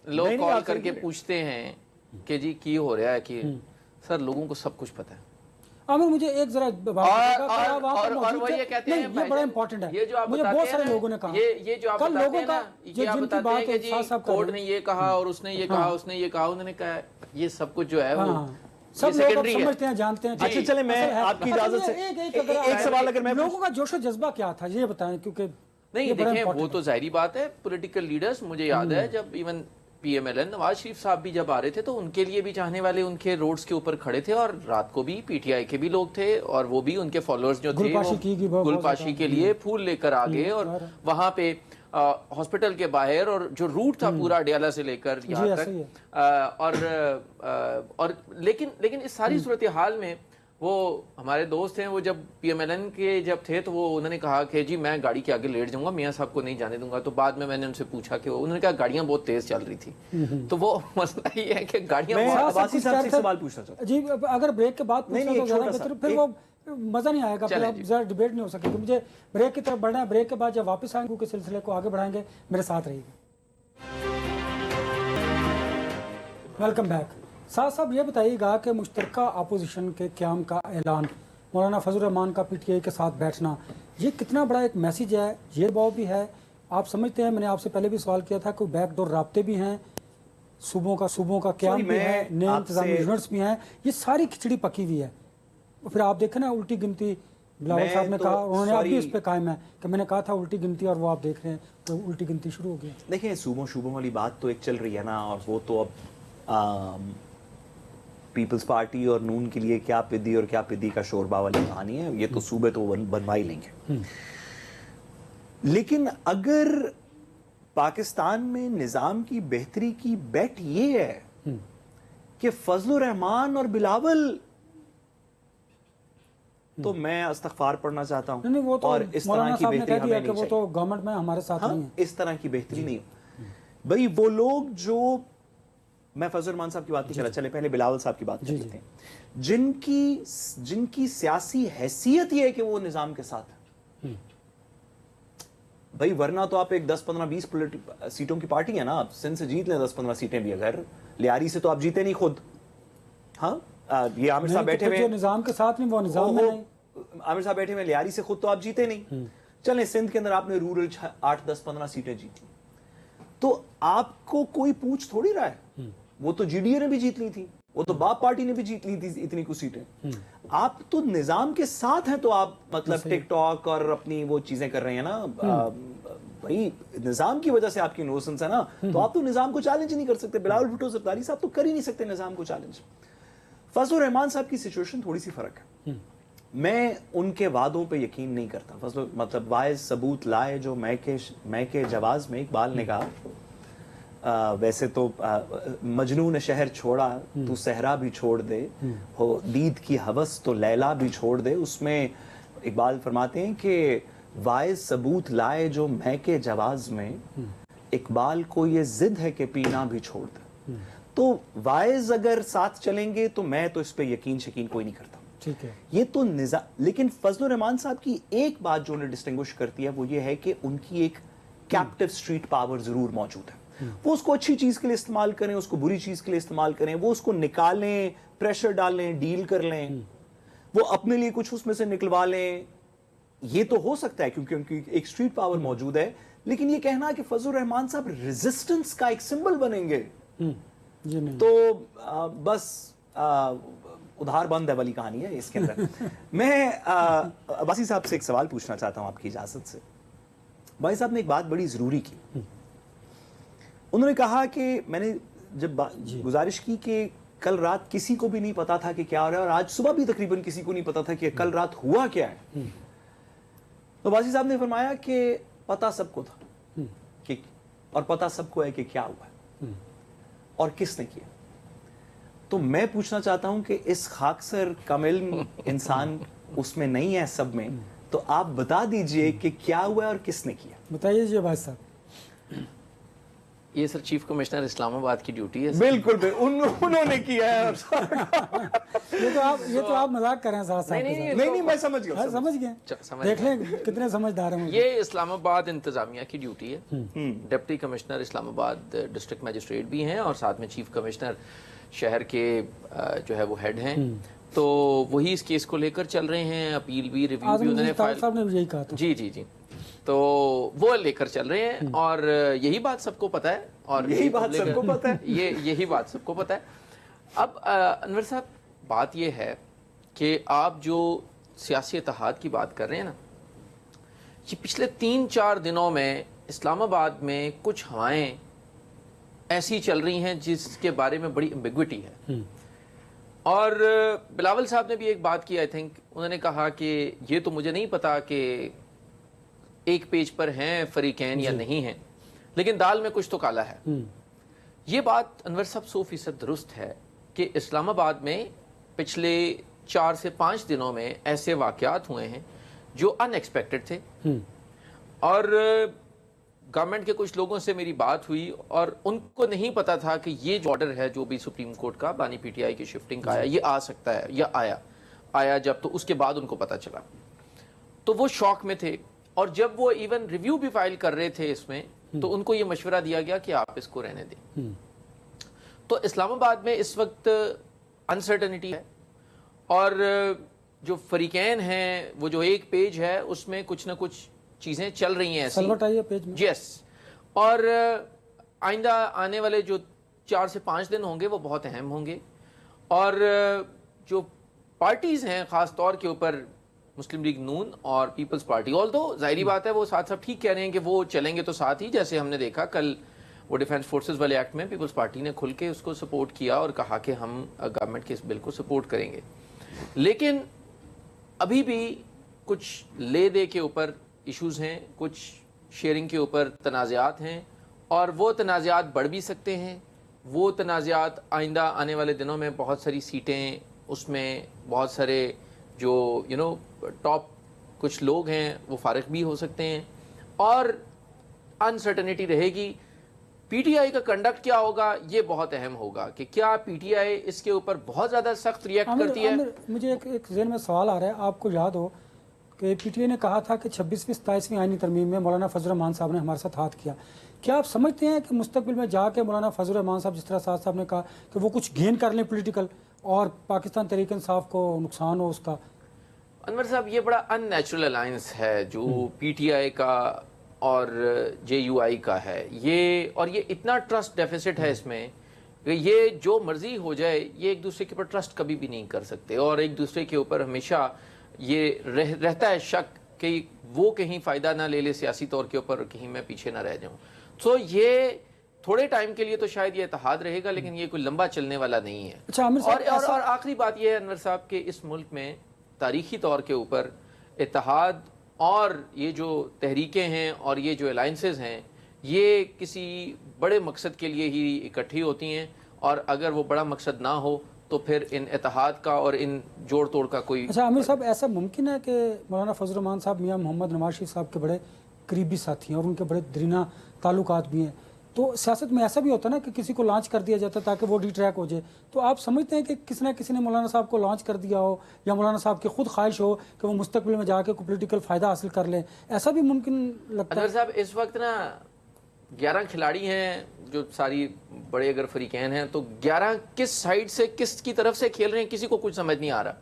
C: लोग कॉल करके पूछते हैं कि जी की हो रहा है, कि सर लोगों को सब कुछ पता है।
B: आमिर मुझे एक जरा
C: और वो ये कहते हैं,
B: ये बड़ा इंपॉर्टेंट है,
C: ये जो आप
B: मुझे बहुत सारे लोगों ने कहा,
C: ये जो आप
B: कल
C: बताते
B: लोगों
C: हैं
B: का
C: ना, ये आप बताते हैं कि जी कोर्ट ने ये कहा और उसने ये कहा, उसने ये कहा, उन्होंने कहा, ये सब कुछ जो है वो
B: सब लोग समझते हैं, जानते हैं।
A: अच्छा चले, मैं आपकी इजाजत से एक सवाल, अगर मैं
B: लोगों का जोशो जज्बा क्या था ये बताएं, क्योंकि
C: नहीं देखें वो तो जाहिर बात है, पॉलिटिकल लीडर्स, मुझे याद है जब इवन PMLN नवाज शरीफ साहब भी जब आ रहे थे तो उनके लिए भी चाहने वाले उनके रोड्स के ऊपर खड़े थे, और रात को भी PTI के भी लोग थे, और वो भी उनके फॉलोअर्स जो थे गुलपाशी के लिए फूल लेकर आ गए, और वहां पे हॉस्पिटल के बाहर, और जो रूट था पूरा अडियाला से लेकर यहाँ तक, और लेकिन इस सारी सूरत हाल में वो हमारे दोस्त हैं, वो जब PMLN के जब थे तो वो उन्होंने कहा कि जी मैं गाड़ी के आगे लेट जाऊंगा, मियां साहब को नहीं जाने दूंगा। तो बाद में मैंने उनसे पूछा कि उन्होंने कहा गाड़ियां बहुत तेज चल रही थी। तो वो मसला ये है कि गाड़ियां,
A: सवाल पूछना चाहता
B: जी, अगर ब्रेक के बाद फिर वो मजा नहीं आएगा, फिर ज्यादा डिबेट नहीं हो सकेगी। मुझे ब्रेक की तरफ बढ़ना है, ब्रेक के बाद जब वापस आएंगे के सिलसिले को आगे बढ़ाएंगे, मेरे साथ रहिएगा। Welcome back. साथ साहब ये बताइएगा कि मुश्तरका अपोजिशन के क़याम का ऐलान, मौलाना फजल रहमान का पीटीआई के साथ बैठना, ये कितना बड़ा एक मैसेज है, ये दबाव भी है? आप समझते हैं, मैंने आपसे पहले भी सवाल किया था, कि बैकडोर राब्ते भी हैं, सूबों का क़याम भी है, नए इंतजामी यूनिट्स भी हैं, ये सारी खिचड़ी पकी हुई है। फिर आप देखें ना, उल्टी गिनती बिलावल साहब ने कहा, उन्होंने अब भी इस पे कायम है कि मैंने कहा था उल्टी गिनती, और वो आप देख रहे हैं तो उल्टी गिनती शुरू हो गई।
A: देखिए, सूबों वाली बात तो एक चल रही है ना, और वो तो अब पीपल्स पार्टी और नून के लिए क्या पिद्दी और क्या पिद्दी का शोरबा वाली कहानी है। ये तो सूबे तो बनवा ही लेंगे। लेकिन अगर पाकिस्तान में निज़ाम की बेहतरी की बेट ये है कि फजल रहमान और बिलावल, तो मैं इस्तग़फ़ार पढ़ना चाहता हूँ।
B: नहीं, वो तो
A: और इस तरह की बेहतरी हमें नहीं
B: वो तो गवर्नमेंट में हमारे साथ नहीं है।
A: इस तरह की बेहतरी नहीं। भाई वो लोग जो, मैं फजल रहमान साहब की बात नहीं कर रहा, चले पहले बिलावल साहब की बात कर लेते हैं, जिनकी सियासी हैसियत ये है कि वो निज़ाम के साथ है। भाई वरना तो आप एक 10-15-20 सीटों की पार्टी है ना, आप सिंध से जीत लें 10-15 सीटें भी, अगर लियारी से तो आप जीते नहीं खुद। हाँ, ये आमिर साहब बैठे हुए,
B: जो निज़ाम के साथ नहीं, वो निज़ाम में नहीं।
A: आमिर साहब बैठे हुए, लियारी से खुद तो आप जीते नहीं। चलें, सिंध के अंदर आपने रूरल 8-10-15 सीटें जीती, तो आपको कोई पूछ थोड़ी रहा है। वो तो जीडीए ने भी जीत ली थी, वो तो बाप पार्टी ने भी जीत ली थी इतनी कुछ सीटें। आप तो निजाम के साथ हैं, तो आप मतलब टिकटॉक और अपनी वो चीजें कर रहे हैं ना। भाई निजाम की वजह से आपकी इनोसेंस है ना, तो आप तो निजाम को चैलेंज नहीं कर सकते। बिलावल भुट्टो ज़रदारी साहब तो कर ही नहीं सकते निजाम को चैलेंज। फजल रहमान साहब की सिचुएशन थोड़ी सी फर्क है। मैं उनके वादों पे यकीन नहीं करता। फजल मतलब वाइज सबूत लाए, जो मैं के जवाज में इकबाल ने कहा, वैसे तो मजनू ने शहर छोड़ा, तू सहरा भी छोड़ दे, हो दीद की हवस तो लैला भी छोड़ दे। उसमें इकबाल फरमाते हैं कि वाइज सबूत लाए जो मैं के जवाज में, इकबाल को ये जिद है कि पीना भी छोड़ दे। तो वाइज अगर साथ चलेंगे तो मैं तो इस पे यकीन शकीन कोई नहीं करता।
B: ठीक है,
A: ये तो लेकिन फजल रहमान साहब की एक बात जो उन्हें डिस्टिंग्विश करती है, वो ये है कि उनकी एक कैप्टिव स्ट्रीट पावर जरूर मौजूद है। वो उसको अच्छी चीज के लिए इस्तेमाल करें, उसको बुरी चीज के लिए इस्तेमाल करें, वो उसको निकालें, प्रेशर डालें, डील कर लें, वो अपने लिए कुछ उसमें से निकलवा लें। ये तो हो सकता है क्योंकि उनकी एक स्ट्रीट पावर मौजूद है। लेकिन ये कहना कि फजल रहमान साहब रेजिस्टेंस का एक सिंबल बनेंगे, तो बस उधार बंद है वाली कहानी है इसके अंदर। मैं अब्बासी साहब से एक सवाल पूछना चाहता हूं आपकी इजाजत से। भाई साहब ने एक बात बड़ी जरूरी की। उन्होंने कहा कि मैंने जब गुजारिश की कि कल रात किसी को भी नहीं पता था कि क्या हो रहा है, और आज सुबह भी तकरीबन किसी को नहीं पता था कि कल रात हुआ क्या है, तो बासी साहब ने फरमाया कि पता सबको था कि, और पता सबको है कि क्या हुआ है और किसने किया। तो मैं पूछना चाहता हूं कि इस खाकसर कामिल इंसान उसमें नहीं है सब में, तो आप बता दीजिए कि क्या हुआ है और किसने किया।
B: बताइए जी भाई साहब।
C: ये सर चीफ कमिश्नर इस्लामाबाद की ड्यूटी है।
A: बिल्कुल उन्होंने किया है।
B: ये तो आप मजाक कर रहे हैं साहब।
A: नहीं मैं समझ गया,
B: समझ गए। देख लें कितने समझदार हैं।
C: ये इस्लामाबाद इंतजामिया की ड्यूटी है। Deputy commissioner Islamabad district magistrate भी हैं और साथ में चीफ कमिश्नर शहर के जो है वो हेड हैं। तो वही इस केस को लेकर चल रहे हैं। अपील भी, रिव्यू भी उन्होंने फाइल,
B: साहब ने यही कहा था।
C: जी, तो वो लेकर चल रहे हैं और यही बात सबको पता है, और
A: यही बात सबको पता है।
C: यही बात सबको पता है। अब अनवर साहब, बात ये है कि आप जो सियासी इत्तेहाद की बात कर रहे हैं ना, ये पिछले 3-4 दिनों में इस्लामाबाद में कुछ हवाएं ऐसी चल रही हैं जिसके बारे में बड़ी एम्बिग्विटी है। और बिलावल साहब ने भी एक बात की, आई थिंक उन्होंने कहा कि ये तो मुझे नहीं पता कि एक पेज पर हैं फरीकैन या नहीं हैं, लेकिन दाल में कुछ तो काला है। ये बात अनवर साहब 100% दुरुस्त है कि इस्लामाबाद में पिछले 4 से 5 दिनों में ऐसे वाक़यात हुए हैं जो अनएक्सपेक्टेड थे। और गवर्नमेंट के कुछ लोगों से मेरी बात हुई और उनको नहीं पता था कि ये जो ऑर्डर है जो भी सुप्रीम कोर्ट का बानी पीटीआई की शिफ्टिंग का आया, ये आ सकता है या आया जब, तो उसके बाद उनको पता चला, तो वो शॉक में थे। और जब वो इवन रिव्यू भी फाइल कर रहे थे इसमें, تو ان کو یہ مشورہ دیا گیا کہ آپ اس کو رہنے دیں. تو اسلام آباد میں اس وقت انسرٹنٹی ہے، اور جو فریقین ہیں وہ جو ایک پیج ہے اس میں کچھ نہ کچھ چیزیں چل رہی ہیں ایسی.
B: سلوٹ آئی ہے پیج میں.
C: یس. اور آئندہ آنے والے جو 4 سے 5 دن ہوں گے وہ بہت اہم ہوں گے، اور جو پارٹیز ہیں خاص طور کے اوپر مسلم لیگ نون اور پیپلز پارٹی، آلدو ظاہری بات ہے وہ ساتھ ساتھ ٹھیک کہہ رہے ہیں کہ وہ چلیں گے تو ساتھ ہی، جیسے ہم نے دیکھا کل وہ ڈیفینس فورسز والے ایکٹ میں پیپلز پارٹی نے کھل کے اس کو سپورٹ کیا اور کہا کہ ہم گورنمنٹ کے اس بل کو سپورٹ کریں گے. لیکن ابھی بھی کچھ لے دے کے اوپر ایشوز ہیں، کچھ شیئرنگ کے اوپر تنازعات ہیں، اور وہ تنازعات بڑھ بھی سکتے ہیں. وہ تنازعات آئندہ آنے والے دنوں میں بہت ساری سیٹیں، اس میں بہت سارے جو ٹاپ کچھ لوگ ہیں وہ فارغ بھی ہو سکتے ہیں، اور انسرٹنٹی رہے گی. پی ٹی آئی کا کنڈکٹ کیا ہوگا یہ بہت اہم ہوگا کہ کیا پی ٹی آئی اس کے اوپر بہت زیادہ سخت ریئیکٹ کرتی ہے.
B: مجھے ایک ذہن میں سوال آ رہا ہے، آپ کو یاد ہو کہ پی ٹی آئی نے کہا تھا کہ 26ویں 27ویں آئینی ترمیم میں مولانا فضل الرحمان صاحب نے ہمارے ساتھ ہاتھ کیا. کیا آپ سمجھتے ہیں کہ مستقبل میں جا کے مولانا فضل الرحمان صاحب جس طرح سعد صاحب نے کہا کہ وہ کچھ گین کر لیں پولیٹیکل اور پاکستان تحریک انصاف کو نقصان ہو اس کا؟
C: انور صاحب یہ بڑا ان نیچرل الائنس ہے جو پی ٹی آئی کا اور جے یو آئی کا ہے، یہ اتنا ٹرسٹ ڈیفیسٹ ہے اس میں کہ یہ جو مرضی ہو جائے یہ ایک دوسرے کے اوپر ٹرسٹ کبھی بھی نہیں کر سکتے، اور ایک دوسرے کے اوپر ہمیشہ یہ رہتا ہے شک کہ وہ کہیں فائدہ نہ لے لے سیاسی طور کے اوپر، کہیں میں پیچھے نہ رہ جاؤں. تو یہ تھوڑے ٹائم کے لیے تو شاید یہ اتحاد رہے گا، لیکن یہ کوئی لمبا چلنے والا نہیں ہے.
B: اچھا عامر صاحب،
C: اور آخری بات یہ ہے انور صاحب کہ اس ملک میں تاریخی طور کے اوپر اتحاد اور یہ جو تحریکیں ہیں اور یہ جو الائنسز ہیں یہ کسی بڑے مقصد کے لیے ہی اکٹھی ہوتی ہیں، اور اگر وہ بڑا مقصد نہ ہو تو پھر ان اتحاد کا اور ان جوڑ توڑ کا کوئی.
B: اچھا عامر صاحب، ایسا ممکن ہے کہ مولانا فضل الرحمان صاحب میاں محمد نواز شریف صاحب کے بڑے قریبی ساتھی ہیں اور ان کے بڑے دیرینہ تعلقات بھی ہیں، تو سیاست میں ایسا بھی ہوتا ہے نا کہ کسی کو لانچ کر دیا جاتا ہے تاکہ وہ ڈی ٹریک ہو جائے، تو آپ سمجھتے ہیں کہ کسی نہ کسی نے مولانا صاحب کو لانچ کر دیا ہو یا مولانا صاحب کی خود خواہش ہو کہ وہ مستقبل میں جا کے کوئی پولیٹیکل فائدہ حاصل کر لیں؟ ایسا بھی ممکن لگتا ہے؟
C: انور صاحب اس وقت نا 11 کھلاڑی ہیں جو ساری بڑے اگر فریقین ہیں، تو 11 کس سائیڈ سے کس کی طرف سے کھیل رہے ہیں کسی کو کچھ سمجھ نہیں آ رہا.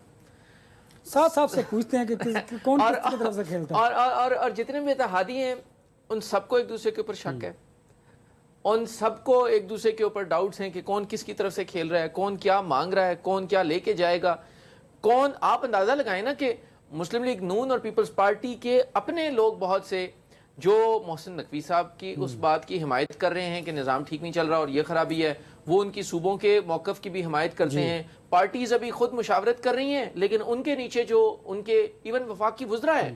B: صاحب صاحب سے پوچھتے ہیں کہ کون کس کی طرف سے کھیلتا ہے.
C: اور جتنے بھی اتحادی ہیں ان سب کو ایک دوسرے کے اوپر شک ہے، ان سب کو ایک دوسرے کے اوپر ڈاؤٹس ہیں کہ کون کس کی طرف سے کھیل رہا ہے، کون کیا مانگ رہا ہے، کون کیا لے کے جائے گا، کون. آپ اندازہ لگائیں نا کہ مسلم لیگ نون اور پیپلز پارٹی کے اپنے لوگ بہت سے جو محسن نقوی صاحب کی اس بات کی حمایت کر رہے ہیں کہ نظام ٹھیک نہیں چل رہا اور یہ خرابی ہے، وہ ان کی صوبوں کے موقف کی بھی حمایت کرتے ہیں. پارٹیز ابھی خود مشاورت کر رہی ہیں، لیکن ان کے نیچے جو ان کے ایون وفاقی وزراء ہیں،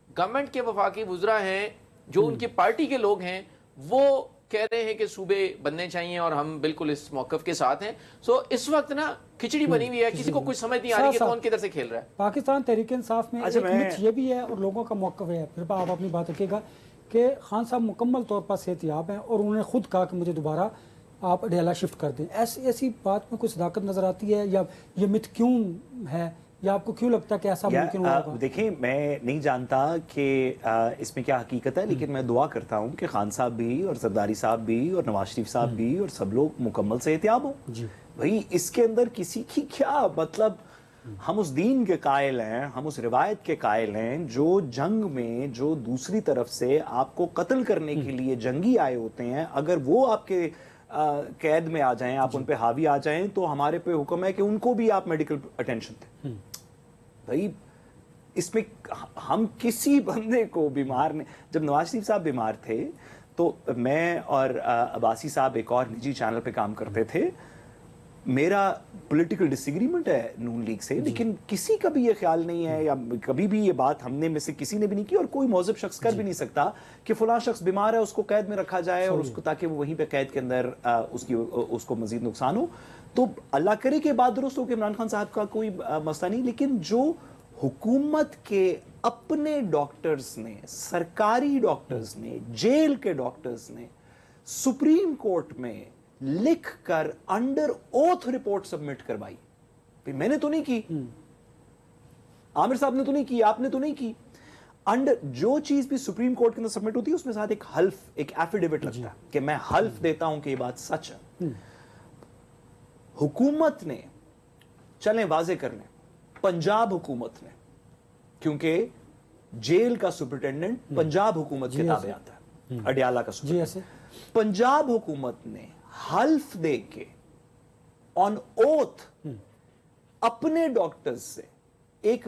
C: گورنمنٹ کے وفاقی وزراء ہیں جو ان کے پارٹی کے لوگ ہیں، وہ کہہ رہے ہیں کہ صوبے بننے چاہیے اور ہم بالکل اس موقف کے ساتھ ہیں. سو اس وقت نا کھچڑی بنی ہوئی ہے، کسی کو کچھ سمجھ نہیں آ رہی کہ کون کدھر سے کھیل رہا ہے.
B: پاکستان تحریک انصاف میں ایک مت یہ بھی ہے اور لوگوں کا موقف ہے، پھر آپ اپنی بات رکھیے گا، کہ خان صاحب مکمل طور پر صحتیاب ہیں اور انہوں نے خود کہا کہ مجھے دوبارہ آپ اڈیالہ شفٹ کر دیں. ایسی بات میں کوئی صداقت نظر آتی ہے یا یہ مت کیوں ہے، یا آپ کو کیوں لگتا ہے کہ ایسا ممکن ہوگا؟
A: دیکھیں میں نہیں جانتا کہ اس میں کیا حقیقت ہے، لیکن میں دعا کرتا ہوں کہ خان صاحب بھی اور زرداری صاحب بھی اور نواز شریف صاحب بھی اور سب لوگ مکمل صحتیاب ہوں. بھائی اس کے اندر کسی کی کیا مطلب، ہم اس دین کے قائل ہیں، ہم اس روایت کے قائل ہیں جو جنگ میں جو دوسری طرف سے آپ کو قتل کرنے کے لیے جنگی آئے ہوتے ہیں، اگر وہ آپ کے قید میں آ جائیں، آپ ان پہ حاوی آ جائیں، تو ہمارے پہ حکم ہے کہ ان کو بھی آپ میڈیکل اٹینشن دیں. بھائی اس میں ہم کسی بندے کو بیمار نہیں. جب نواز شریف صاحب بیمار تھے تو میں اور عباسی صاحب ایک اور نجی چینل پہ کام کرتے تھے. میرا پولیٹیکل ڈس ایگریمنٹ ہے نون لیگ سے، لیکن کسی کا بھی یہ خیال نہیں ہے یا کبھی بھی یہ بات ہم نے میں سے کسی نے بھی نہیں کی، اور کوئی مہذب شخص کر بھی نہیں سکتا کہ فلاں شخص بیمار ہے اس کو قید میں رکھا جائے اور اس کو تاکہ وہ وہیں پہ قید کے اندر اس کو مزید نقصان ہو. تو اللہ کرے کہ بات درست ہو کہ عمران خان صاحب کا کوئی مسئلہ نہیں، لیکن جو حکومت کے اپنے ڈاکٹرز نے، سرکاری ڈاکٹرز نے، جیل کے ڈاکٹرز نے سپریم کورٹ میں لکھ کر انڈر اوتھ رپورٹ سبمٹ کروائی، میں نے تو نہیں کی، عامر صاحب نے تو نہیں کی، آپ نے تو نہیں کی. अंडर जो चीज भी सुप्रीम कोर्ट के अंदर सबमिट होती है उसमें साथ एक हल्फ, एक एफिडेविट लगता है कि मैं हल्फ देता हूं कि ये बात सच है। हुकूमत ने, चलें वाजे कर लें, पंजाब हुकूमत ने, क्योंकि जेल का सुपरिटेंडेंट पंजाब हुकूमत के ताबे आता है, अडियाला का सुपरिटेंडेंट, पंजाब हुकूमत ने हल्फ दे के ऑन ओथ अपने डॉक्टर्स से एक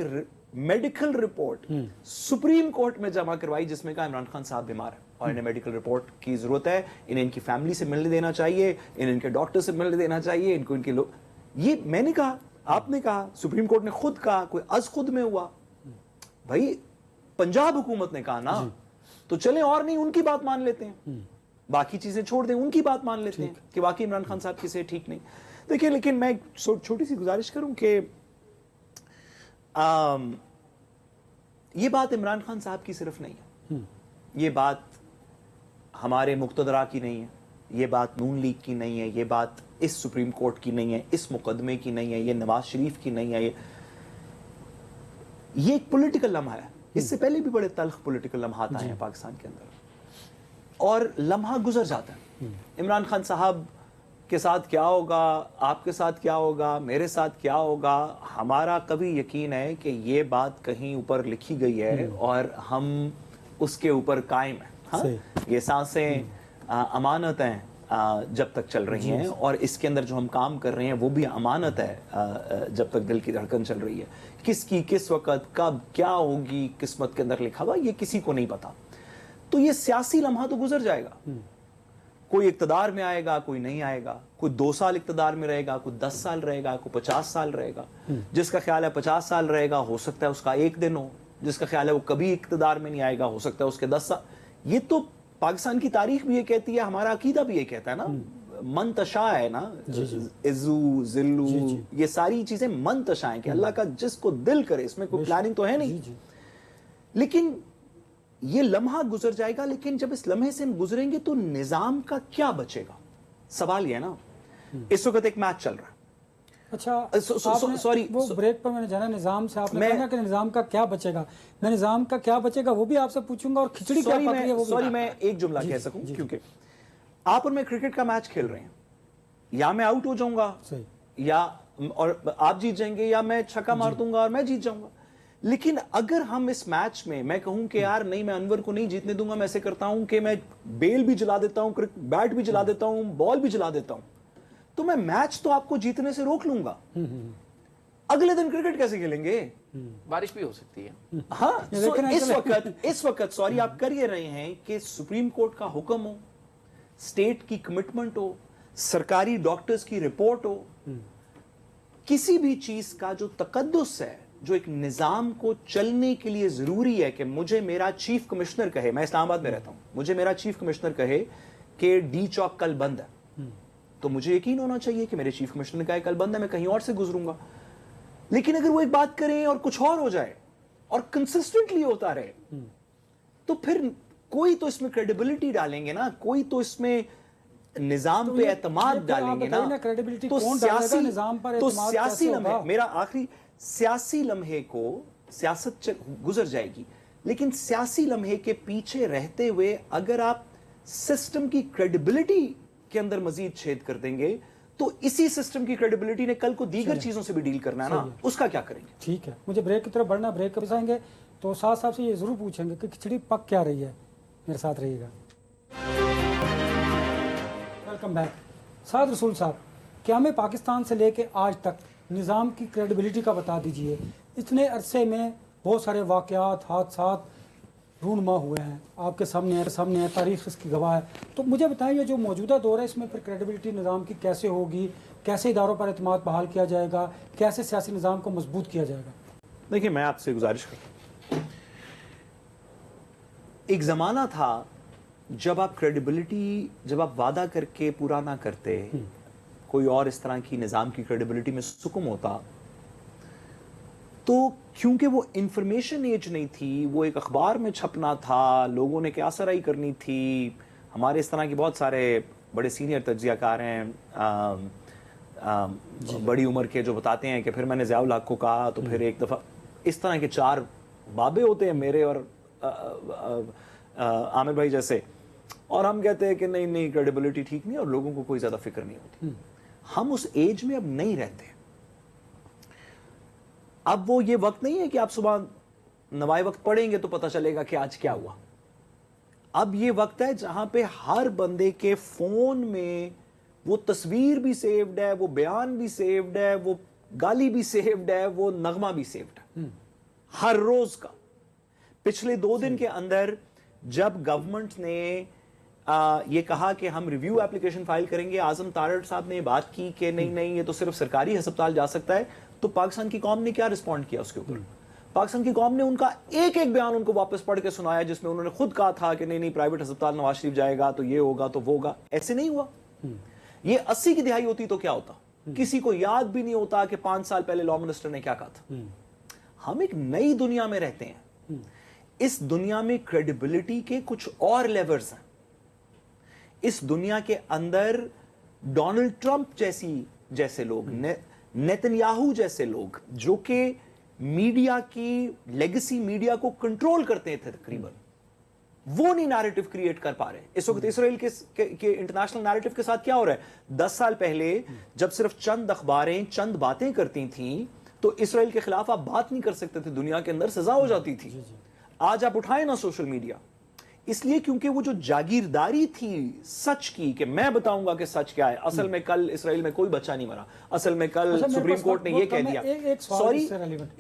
A: मेडिकल रिपोर्ट सुप्रीम कोर्ट में जमा करवाई जिसमें कहा इमरान खान साहब बीमार है और इन्हें मेडिकल रिपोर्ट की जरूरत है, इन्हें इनकी फैमिली से मिलने देना चाहिए, इन्हें इनके डॉक्टर से मिलने देना चाहिए, इनको इनके लोग, ये मैंने कहा, आपने कहा, सुप्रीम कोर्ट ने खुद कहा, कोई अज खुद में हुआ भाई, पंजाब हुकूमत ने कहा ना, तो चले और नहीं उनकी बात मान लेते हैं, बाकी चीजें छोड़ दें, उनकी बात मान लेते हैं कि वाकई इमरान खान साहब की सेहत ठीक नहीं। देखिए, लेकिन मैं छोटी सी गुजारिश करूं कि ये बात इमरान खान साहब की सिर्फ नहीं है, ये बात हमारे मुक्तदरा की नहीं है, ये बात नून लीग की नहीं है, ये बात इस सुप्रीम कोर्ट की नहीं है, इस मुकदमे की नहीं है, ये नवाज शरीफ की नहीं है, ये एक पॉलिटिकल लम्हा है। इससे पहले भी बड़े तल्ख पॉलिटिकल लम्हात आए हैं पाकिस्तान के अंदर और लम्हा गुजर जाता है। इमरान खान साहब के साथ क्या होगा, आपके साथ क्या होगा, मेरे साथ क्या होगा, हमारा कभी यकीन है कि ये बात कहीं ऊपर लिखी गई है और हम उसके ऊपर कायम हैं। हाँ? ये सांसें अमानत हैं जब तक चल रही हैं और इसके अंदर जो हम काम कर रहे हैं वो भी अमानत है जब तक दिल की धड़कन चल रही है। किसकी किस वक्त कब क्या होगी किस्मत के अंदर लिखा हुआ ये किसी को नहीं पता। तो ये सियासी लम्हा तो गुजर जाएगा, कोई इक्तदार में आएगा, कोई नहीं आएगा, कोई 2 साल इक्तदार में रहेगा, कोई 10 साल रहेगा, कोई 50 साल रहेगा। जिसका ख्याल है 50 साल रहेगा हो सकता है उसका एक दिन हो, जिसका ख्याल है वो कभी इक्तदार में नहीं आएगा हो सकता है उसके 10 साल। ये तो पाकिस्तान की तारीख भी ये कहती है, हमारा अकीदा भी ये कहता है ना, मन तशा है ना, इज़्ज़ू ज़िल्लू, ये सारी चीजें मन तशा है कि अल्लाह का जिसको दिल करे, इसमें कोई प्लानिंग तो है नहीं। लेकिन ये लम्हा गुजर जाएगा, लेकिन जब इस लम्हे से हम गुजरेंगे तो निजाम का क्या बचेगा? सवाल ये है ना, इस वक्त एक मैच चल रहा है।
B: अच्छा, सॉरी, वो ब्रेक पर मैंने जाना निजाम से, आपने कहा कि निजाम का क्या बचेगा, मैं निजाम का क्या बचेगा वो भी आपसे पूछूंगा और खिचड़ी क्या पक रही है वो भी।
A: सॉरी, मैं एक जुमला कह सकूं, क्योंकि आप और मैं क्रिकेट का मैच खेल रहे हैं, या मैं आउट हो जाऊंगा या और आप जीत जाएंगे, या मैं छक्का मार दूंगा और मैं जीत जाऊंगा। लेकिन अगर हम इस मैच में मैं कहूं कि यार नहीं, मैं अनवर को नहीं जीतने दूंगा, मैं ऐसे करता हूं कि मैं बेल भी जला देता हूं, बैट भी जला देता हूं, बॉल भी जला देता हूं, तो मैं मैच तो आपको जीतने से रोक लूंगा। अगले दिन क्रिकेट कैसे खेलेंगे?
C: बारिश भी हो सकती है।
A: हाँ, इस वक्त सॉरी आप कर ये रहे हैं कि सुप्रीम कोर्ट का हुक्म हो, स्टेट की कमिटमेंट हो, सरकारी डॉक्टर्स की रिपोर्ट हो, किसी भी चीज का जो तकद्दुस है, जो एक निजाम को चलने के लिए जरूरी है कि मुझे मेरा चीफ कमिश्नर कहे, मैं इस्लामाबाद में रहता हूं, मुझे मेरा चीफ कमिश्नर कहे कि डी चौक कल बंद है, तो मुझे यकीन होना चाहिए कि मेरे चीफ कमिश्नर ने कहा कल बंद है, मैं कहीं और से गुजरूंगा। लेकिन अगर वो एक बात करें और कुछ और हो जाए और कंसिस्टेंटली होता रहे, तो फिर कोई तो इसमें क्रेडिबिलिटी डालेंगे ना, कोई तो इसमें निजाम पे एतमाद डालेंगे ना। तो सियासी लम्हे, मेरा आखिरी, सियासी लम्हे को सियासत गुजर जाएगी, लेकिन सियासी लम्हे के पीछे रहते हुए अगर आप सिस्टम की क्रेडिबिलिटी के अंदर मजीद छेद कर देंगे तो इसी सिस्टम की क्रेडिबिलिटी ने कल को दीगर चीजों से भी डील करना है ना, उसका क्या करेंगे? ठीक है,
B: मुझे ब्रेक की तरफ बढ़ना, ब्रेक कब आएंगे तो साथ साथ से ये जरूर पूछेंगे कि खिचड़ी पक क्या रही है। मेरे साथ रहिएगा। Welcome back. साद रसूल साहब, क्या हमें पाकिस्तान से लेके आज तक निज़ाम की क्रेडिबिलिटी का बता दीजिए। इतने अरसे में बहुत सारे वाक़यात, हादसात रूनमा हुए हैं, आपके सामने है, तारीख़ इसकी गवाह है। तो मुझे बताइए जो मौजूदा दौर है इसमें फिर क्रेडिबिलिटी निज़ाम की कैसे होगी, कैसे इदारों पर एतमाद बहाल किया जाएगा, कैसे सियासी निज़ाम को मजबूत किया जाएगा?
A: देखिए, मैं आपसे गुजारिश करता हूँ, एक ज़माना था जब आप क्रेडिबिलिटी, जब आप वादा करके पूरा ना करते, कोई और इस तरह की निज़ाम की क्रेडिबिलिटी में सुकुम होता, तो क्योंकि वो इंफॉर्मेशन एज नहीं थी, वो एक अखबार में छपना था, लोगों ने क्या सराई करनी थी। हमारे इस तरह के बहुत सारे बड़े सीनियर तज्जियाकार हैं बड़ी उम्र के, जो बताते हैं कि फिर मैंने ज़ियाउल हक को कहा तो फिर एक दफ़ा, इस तरह के 4 बाबे होते हैं मेरे और आमिर भाई जैसे, और हम कहते हैं कि नहीं नहीं क्रेडिबिलिटी ठीक नहीं और लोगों को कोई ज्यादा फिक्र नहीं होती। हम उस एज में अब नहीं रहते। अब वो ये वक्त नहीं है कि आप सुबह नवाए वक्त पढ़ेंगे तो पता चलेगा कि आज क्या हुआ। अब ये वक्त है जहां पे हर बंदे के फोन में वो तस्वीर भी सेव्ड है, वो बयान भी सेव्ड है, वो गाली भी सेव्ड है, वो नगमा भी सेव्ड है हर रोज का। पिछले 2 दिन के अंदर जब गवर्नमेंट ने ये कहा कि हम रिव्यू एप्लीकेशन फाइल करेंगे, आजम तारड़ साहब ने बात की कि नहीं नहीं ये तो सिर्फ सरकारी अस्पताल जा सकता है, तो पाकिस्तान की कौम ने क्या रिस्पॉन्ड किया उसके ऊपर? पाकिस्तान की कौम ने उनका एक एक बयान उनको वापस पढ़ के सुनाया जिसमें उन्होंने खुद कहा था कि नहीं नहीं प्राइवेट अस्पताल नवाज शरीफ जाएगा तो ये होगा तो वो होगा। ऐसे नहीं हुआ। ये 80 की दिहाई होती तो क्या होता? किसी को याद भी नहीं होता कि 5 साल पहले लॉ मिनिस्टर ने क्या कहा था। हम एक नई दुनिया में रहते हैं। इस दुनिया में क्रेडिबिलिटी के कुछ और लेवल्स हैं। इस दुनिया के अंदर डोनाल्ड ट्रंप जैसे लोग, नेतन्याहू जैसे लोग, जो कि मीडिया की लेगेसी मीडिया को कंट्रोल करते थे तकरीबन, वो नहीं नैरेटिव क्रिएट कर पा रहे। इस वक्त इसराइल के इंटरनेशनल नैरेटिव के साथ क्या हो रहा है? 10 साल पहले जब सिर्फ चंद अखबारें चंद बातें करती थीं तो इसराइल के खिलाफ आप बात नहीं कर सकते थे, दुनिया के अंदर सजा हो जाती थी। आज आप उठाए ना सोशल मीडिया, इसलिए क्योंकि वो जो जागीरदारी थी सच की कि मैं बताऊंगा कि सच क्या है। असल में कल इसराइल में कोई बच्चा नहीं मरा, असल में कल सुप्रीम कोर्ट ने ये कह दिया। सॉरी,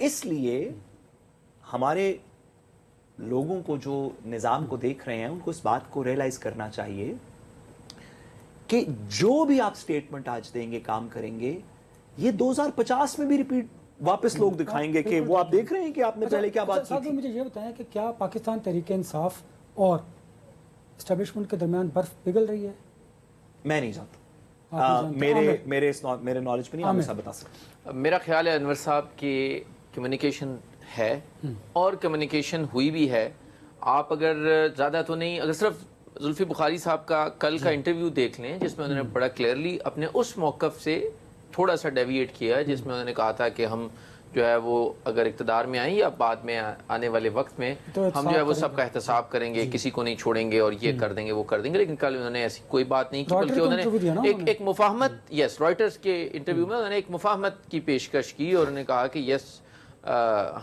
A: इसलिए हमारे लोगों को जो निजाम को देख रहे हैं उनको इस बात को रियलाइज करना चाहिए कि जो भी आप स्टेटमेंट आज देंगे, काम करेंगे, ये 2050 में भी रिपीट वापस लोग दिखाएंगे कि वो आप देख रहे हैं कि आपने पहले क्या बात की थी।
B: मुझे ये बताएं कि क्या पाकिस्तान तहरीक-ए-इंसाफ और एस्टेब्लिशमेंट के दरमियान बर्फ पिघल रही है?
A: मैं नहीं जानता, मेरे नॉलेज पे नहीं आप ऐसा बता सकते।
C: मेरा ख्याल है अनवर साहब की कम्युनिकेशन है और कम्युनिकेशन हुई भी है। आप अगर ज़्यादा तो नहीं, अगर सिर्फ जुल्फी बुखारी साहब का कल का इंटरव्यू देख लें जिसमें उन्होंने बड़ा क्लियरली अपने उस मौक़िफ़ से थोड़ा सा डेविएट किया है, जिसमें उन्होंने कहा था कि हम जो है वो अगर इक़्तिदार में आएँ या बाद में आने वाले वक्त में तो हम जो है वो सबका एहतसाब करेंगे, किसी को नहीं छोड़ेंगे और ये कर देंगे वो कर देंगे। लेकिन कल उन्होंने ऐसी कोई बात नहीं की, बल्कि उन्होंने एक मुफाहमत, यस, रॉयटर्स के इंटरव्यू में उन्होंने एक मुफाहमत की पेशकश की और उन्होंने कहा कि यस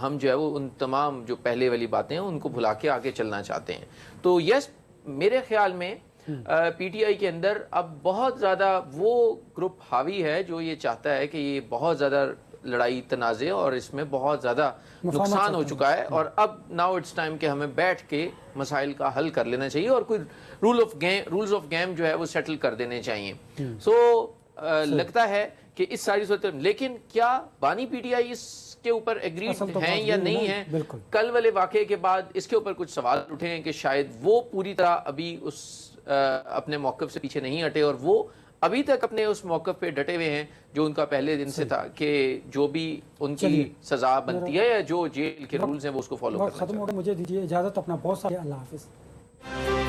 C: हम जो है वो उन तमाम जो पहले वाली बातें हैं उनको भुला के आगे चलना चाहते हैं। तो यस, मेरे ख्याल में पीटीआई के अंदर अब बहुत ज़्यादा वो ग्रुप हावी है जो ये चाहता है कि ये बहुत ज़्यादा लड़ाई तनाज़े और इसमें बहुत ज़्यादा नुकसान हो चुका है और अब नाउ इट्स टाइम कि हमें बैठ के मसाइल का हल कर लेना चाहिए और कोई रूल्स ऑफ गेम जो है वो सेटल कर देने चाहिए। लगता है कि इस सारी सूरत, लेकिन क्या बानी पीटीआई इसके ऊपर एग्रीड हैं या नहीं है? कल वाले वाक़े के बाद इसके ऊपर कुछ सवाल उठे हैं कि शायद वो पूरी तरह अभी उस अपने मौक़िफ़ से पीछे नहीं हटे और वो अभी तक अपने उस मौक़िफ़ पे डटे हुए हैं जो उनका पहले दिन से था कि जो भी उनकी सज़ा बनती है या जो जेल के रूल्स हैं वो उसको फॉलो करना चाहिए।
B: मुझे दीजिए इजाज़त, अपना बहुत सारा, अल्लाह हाफ़िज़।